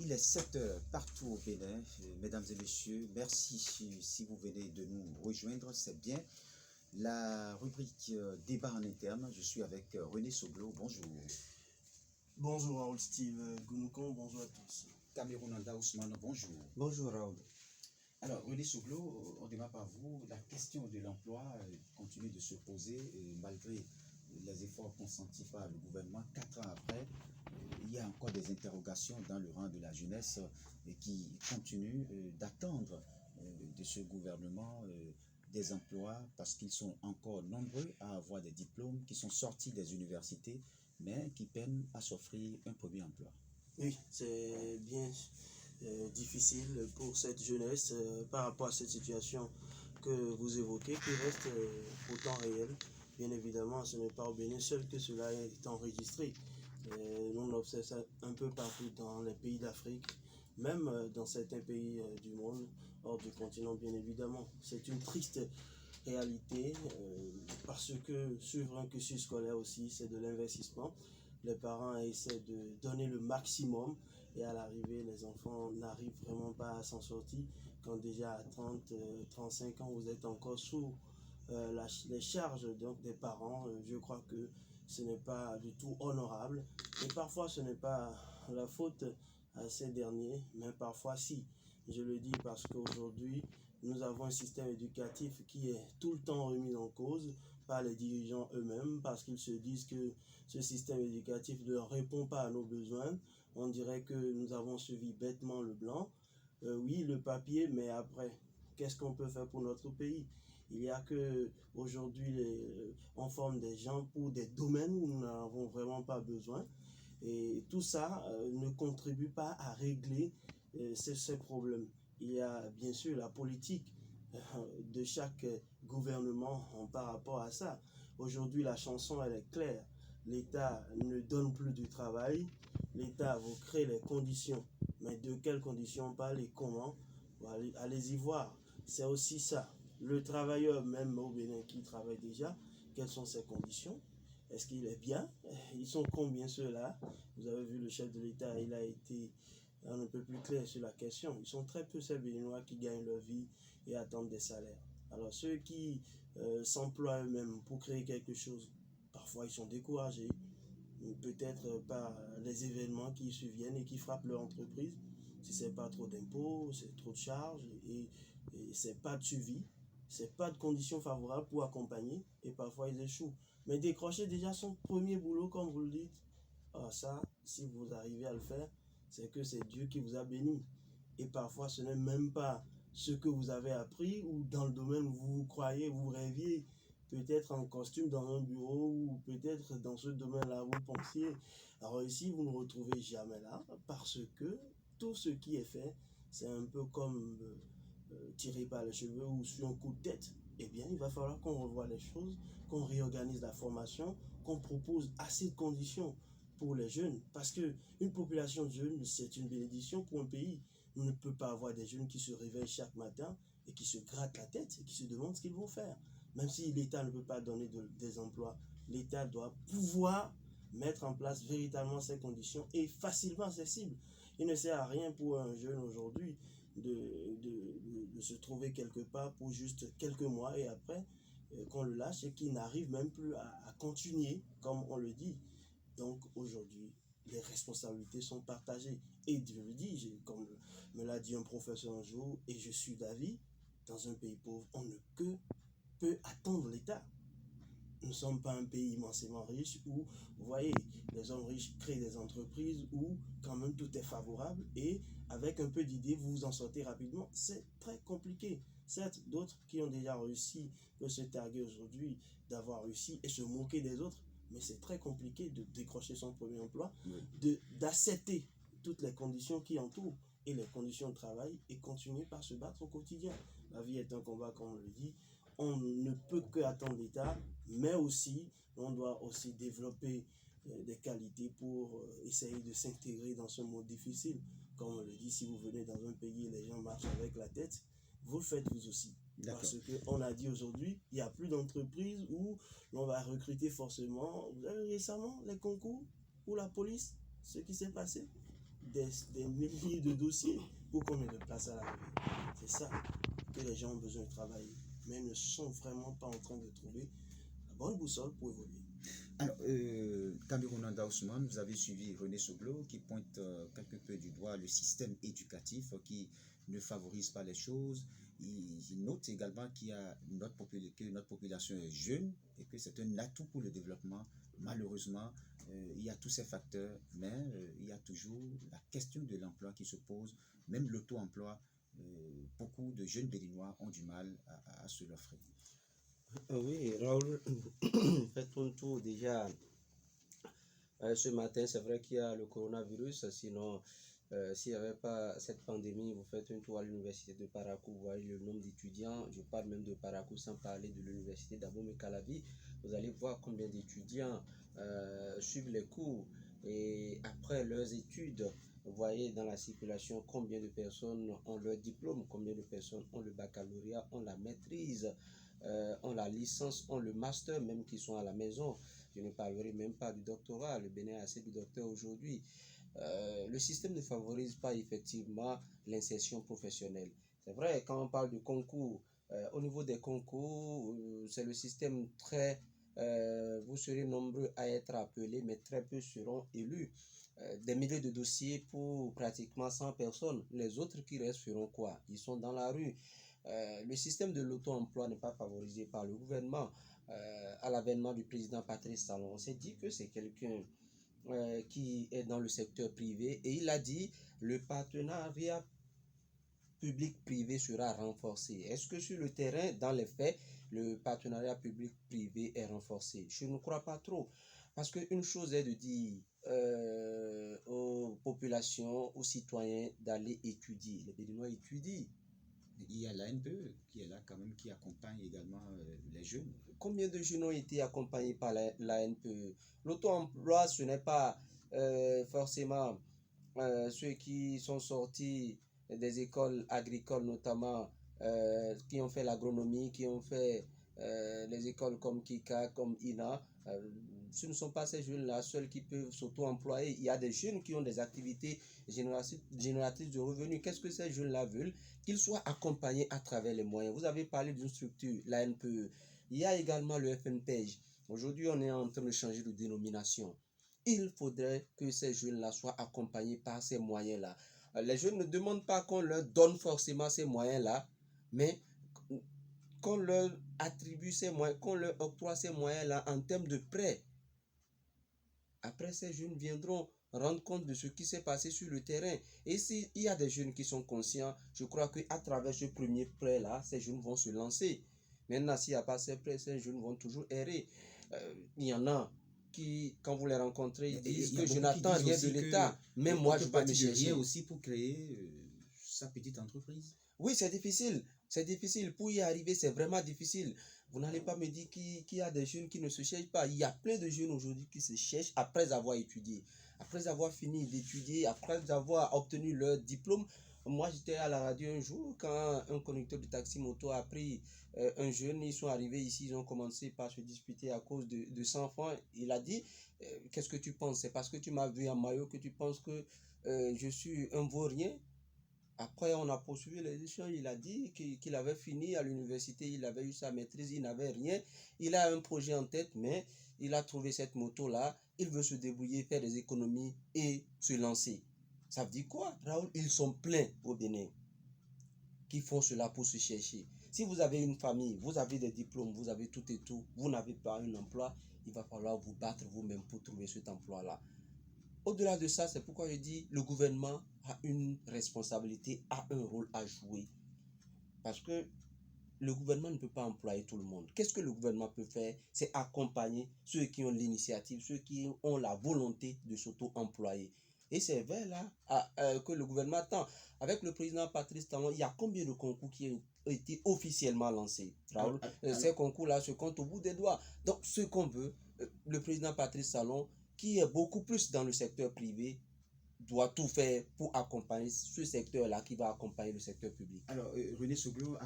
Il est 7 heures partout au Bénin. Mesdames et messieurs, merci si vous venez de nous rejoindre, c'est bien. La rubrique débat en interne, je suis avec René Soglo, bonjour. Bonjour Raoul Steve Gounoucon, bonjour à tous. Cameroun Anda Ousmane, bonjour. Bonjour Raoul. Alors René Soglo, on démarre par vous. La question de l'emploi continue de se poser malgré les efforts consentis par le gouvernement. 4 ans après, il y a encore des interrogations dans le rang de la jeunesse qui continuent d'attendre de ce gouvernement des emplois parce qu'ils sont encore nombreux à avoir des diplômes, qui sont sortis des universités, mais qui peinent à s'offrir un premier emploi. Oui, c'est bien difficile pour cette jeunesse par rapport à cette situation que vous évoquez, qui reste pourtant réelle. Bien évidemment, ce n'est pas au Bénin seul que cela est enregistré. Nous observons ça un peu partout dans les pays d'Afrique, même dans certains pays du monde, hors du continent bien évidemment. C'est une triste réalité parce que suivre un cursus scolaire aussi, c'est de l'investissement. Les parents essaient de donner le maximum et à l'arrivée, les enfants n'arrivent vraiment pas à s'en sortir quand déjà à 30, 35 ans, vous êtes encore sous les charges donc, des parents. Je crois que ce n'est pas du tout honorable et parfois ce n'est pas la faute à ces derniers, mais parfois si. Je le dis parce qu'aujourd'hui, nous avons un système éducatif qui est tout le temps remis en cause par les dirigeants eux-mêmes parce qu'ils se disent que ce système éducatif ne répond pas à nos besoins. On dirait que nous avons suivi bêtement le blanc. Oui, le papier, mais après, qu'est-ce qu'on peut faire pour notre pays? Il y a que aujourd'hui, on forme des gens pour des domaines où nous n'avons vraiment pas besoin. Et tout ça ne contribue pas à régler ces problèmes. Il y a bien sûr la politique de chaque gouvernement par rapport à ça. Aujourd'hui, la chanson, elle est claire. L'État ne donne plus du travail. L'État vous crée les conditions. Mais de quelles conditions on parle et comment? Allez-y voir. C'est aussi ça. Le travailleur, même au Bénin, qui travaille déjà, quelles sont ses conditions? Est-ce qu'il est bien? Ils sont combien ceux-là? Vous avez vu le chef de l'État, il a été un peu plus clair sur la question. Ils sont très peu ces Béninois qui gagnent leur vie et attendent des salaires. Alors ceux qui s'emploient eux-mêmes pour créer quelque chose, parfois ils sont découragés, peut-être par les événements qui surviennent et qui frappent leur entreprise. Si c'est pas trop d'impôts, c'est trop de charges et c'est pas de suivi, c'est pas de conditions favorables pour accompagner et parfois ils échouent. Mais décrocher déjà son premier boulot, comme vous le dites, ça, si vous arrivez à le faire, c'est que c'est Dieu qui vous a béni. Et parfois, ce n'est même pas ce que vous avez appris ou dans le domaine où vous croyez, vous rêviez, peut-être en costume dans un bureau ou peut-être dans ce domaine-là, vous pensiez. Alors ici, vous ne retrouvez jamais là parce que tout ce qui est fait, c'est un peu comme tiré par les cheveux ou sur un coup de tête. Eh bien, il va falloir qu'on revoie les choses, qu'on réorganise la formation, qu'on propose assez de conditions pour les jeunes. Parce qu'une population de jeunes, c'est une bénédiction pour un pays. On ne peut pas avoir des jeunes qui se réveillent chaque matin et qui se grattent la tête et qui se demandent ce qu'ils vont faire. Même si l'État ne peut pas donner des emplois, l'État doit pouvoir mettre en place véritablement ces conditions et facilement accessibles. Il ne sert à rien pour un jeune aujourd'hui de se trouver quelque part pour juste quelques mois et après qu'on le lâche et qu'il n'arrive même plus à continuer comme on le dit. Donc aujourd'hui, les responsabilités sont partagées. Et je le dis, comme me l'a dit un professeur un jour, et je suis d'avis, dans un pays pauvre, on ne peut attendre l'État. Nous ne sommes pas un pays immensément riche où, vous voyez, les hommes riches créent des entreprises où quand même tout est favorable et avec un peu d'idées, vous vous en sortez rapidement. C'est très compliqué. Certes, d'autres qui ont déjà réussi peuvent se targuer aujourd'hui d'avoir réussi et se moquer des autres, mais c'est très compliqué de décrocher son premier emploi, d'accepter toutes les conditions qui entourent et les conditions de travail et continuer par se battre au quotidien. La vie est un combat, comme on le dit. On ne peut que attendre l'État, mais aussi, on doit aussi développer des qualités pour essayer de s'intégrer dans ce monde difficile. Comme on le dit, si vous venez dans un pays et les gens marchent avec la tête, vous le faites vous aussi. Parce qu'on a dit aujourd'hui, il n'y a plus d'entreprise où l'on va recruter forcément. Vous avez récemment les concours pour la police, ce qui s'est passé. des milliers de dossiers pour combien de places à l'arrivée? C'est ça que les gens ont besoin de travailler, mais ne sont vraiment pas en train de trouver la bonne boussole pour évoluer. Alors, Camerounanda Ousmane, vous avez suivi René Soglo qui pointe quelque peu du doigt le système éducatif qui ne favorise pas les choses. Il note également que notre population est jeune et que c'est un atout pour le développement. Malheureusement, il y a tous ces facteurs, mais il y a toujours la question de l'emploi qui se pose, même l'auto-emploi. Beaucoup de jeunes Béninois ont du mal à se l'offrir. Oui, Raoul, faites un tour déjà. Ce matin, c'est vrai qu'il y a le coronavirus, sinon, s'il n'y avait pas cette pandémie, vous faites un tour à l'université de Parakou, vous voyez le nombre d'étudiants, je parle même de Parakou sans parler de l'université d'Abomey-Calavi, vous allez voir combien d'étudiants suivent les cours et après leurs études, vous voyez dans la circulation combien de personnes ont leur diplôme, combien de personnes ont le baccalauréat, ont la maîtrise, ont la licence, ont le master, même qui sont à la maison. Je ne parlerai même pas du doctorat. Le Bénin a assez de docteurs aujourd'hui. Le système ne favorise pas effectivement l'insertion professionnelle. C'est vrai, quand on parle de concours, au niveau des concours, c'est le système très... vous serez nombreux à être appelés, mais très peu seront élus. Des milliers de dossiers pour pratiquement 100 personnes. Les autres qui restent feront quoi? Ils sont dans la rue. Le système de l'auto-emploi n'est pas favorisé par le gouvernement. À l'avènement du président Patrice Talon, on s'est dit que c'est quelqu'un qui est dans le secteur privé et il a dit le partenariat public-privé sera renforcé. Est-ce que sur le terrain, dans les faits, le partenariat public-privé est renforcé? Je ne crois pas trop. Parce qu'une chose est de dire aux populations, aux citoyens d'aller étudier. Les Béninois étudient. Il y a l'ANPE qui est là quand même, qui accompagne également les jeunes. Combien de jeunes ont été accompagnés par l'ANPE? L'auto-emploi, ce n'est pas forcément ceux qui sont sortis des écoles agricoles, notamment qui ont fait l'agronomie, qui ont fait les écoles comme Kika, comme INA. Ce ne sont pas ces jeunes-là seuls qui peuvent s'auto-employer. Il y a des jeunes qui ont des activités génératrices de revenus. Qu'est-ce que ces jeunes-là veulent? Qu'ils soient accompagnés à travers les moyens. Vous avez parlé d'une structure, l'ANPE. Il y a également le FNPEJ. Aujourd'hui, on est en train de changer de dénomination. Il faudrait que ces jeunes-là soient accompagnés par ces moyens-là. Les jeunes ne demandent pas qu'on leur donne forcément ces moyens-là, mais qu'on leur attribue ces moyens, qu'on leur octroie ces moyens-là en termes de prêts. Après, ces jeunes viendront rendre compte de ce qui s'est passé sur le terrain. Et s'il y a des jeunes qui sont conscients, je crois qu'à travers ce premier prêt-là, ces jeunes vont se lancer. Maintenant, s'il n'y a pas ces prêts, ces jeunes vont toujours errer. Il y en a qui, quand vous les rencontrez, ils disent que je n'attends rien de l'État, mais moi, je vais me chercher. Aussi pour créer sa petite entreprise. Oui, c'est difficile. C'est difficile. Pour y arriver, c'est vraiment difficile. Vous n'allez pas me dire qu'il y a des jeunes qui ne se cherchent pas. Il y a plein de jeunes aujourd'hui qui se cherchent après avoir étudié. Après avoir fini d'étudier, après avoir obtenu leur diplôme. Moi, j'étais à la radio un jour quand un conducteur de taxi moto a pris un jeune. Ils sont arrivés ici, ils ont commencé par se disputer à cause de 100 francs. Il a dit, qu'est-ce que tu penses? C'est parce que tu m'as vu en maillot que tu penses que je suis un vaurien? Après, on a poursuivi les échanges. Il a dit qu'il avait fini à l'université, il avait eu sa maîtrise, il n'avait rien. Il a un projet en tête, mais il a trouvé cette moto-là. Il veut se débrouiller, faire des économies et se lancer. Ça veut dire quoi, Raoul? Ils sont pleins au Bénin qui font cela pour se chercher. Si vous avez une famille, vous avez des diplômes, vous avez tout et tout, vous n'avez pas un emploi, il va falloir vous battre vous-même pour trouver cet emploi-là. Au-delà de ça, c'est pourquoi je dis le gouvernement a une responsabilité, a un rôle à jouer. Parce que le gouvernement ne peut pas employer tout le monde. Qu'est-ce que le gouvernement peut faire? C'est accompagner ceux qui ont l'initiative, ceux qui ont la volonté de s'auto-employer. Et c'est vers là que le gouvernement attend. Avec le président Patrice Talon, il y a combien de concours qui ont été officiellement lancés? Raoul, ces concours-là se comptent au bout des doigts. Donc, ce qu'on veut, le président Patrice Talon, qui est beaucoup plus dans le secteur privé, doit tout faire pour accompagner ce secteur-là qui va accompagner le secteur public. Alors, René Soglo,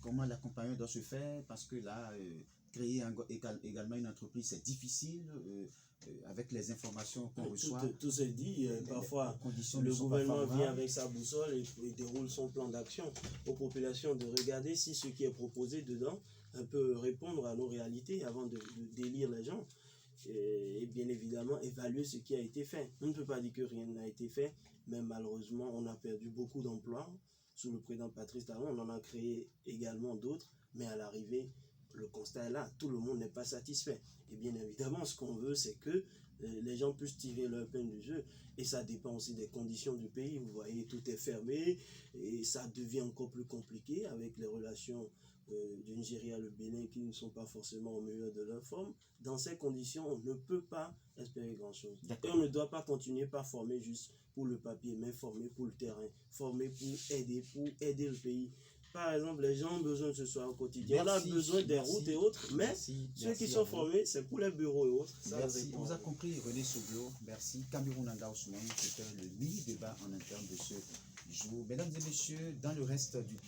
comment l'accompagnement doit se faire? Parce que là, créer également une entreprise, c'est difficile. avec les informations qu'on reçoit, Tout se dit, parfois les conditions ne le sont pas gouvernement vient favorables. avec sa boussole et déroule son plan d'action aux populations de regarder si ce qui est proposé dedans peut répondre à nos réalités avant de délire les gens. Et bien évidemment évaluer ce qui a été fait. On ne peut pas dire que rien n'a été fait, mais malheureusement on a perdu beaucoup d'emplois sous le président Patrice Talon. On en a créé également d'autres, mais à l'arrivée, le constat est là, tout le monde n'est pas satisfait. Et bien évidemment, ce qu'on veut, c'est que les gens puissent tirer leur peine du jeu. Et ça dépend aussi des conditions du pays. Vous voyez, tout est fermé et ça devient encore plus compliqué avec les relations du Nigeria et le Bénin qui ne sont pas forcément au meilleur de leur forme. Dans ces conditions, on ne peut pas espérer grand-chose. Et on ne doit pas continuer par former juste pour le papier, mais former pour le terrain, former pour aider le pays. Par exemple, les gens ont besoin de ce soir au quotidien. On a besoin des routes et autres, mais ceux qui sont formés, c'est pour les bureaux et autres. Ça merci. On vous a compris, René Souglo. Merci. Cameroun Anga Ousmane, c'était le mini-débat en interne de ce jour. Mesdames et messieurs, dans le reste du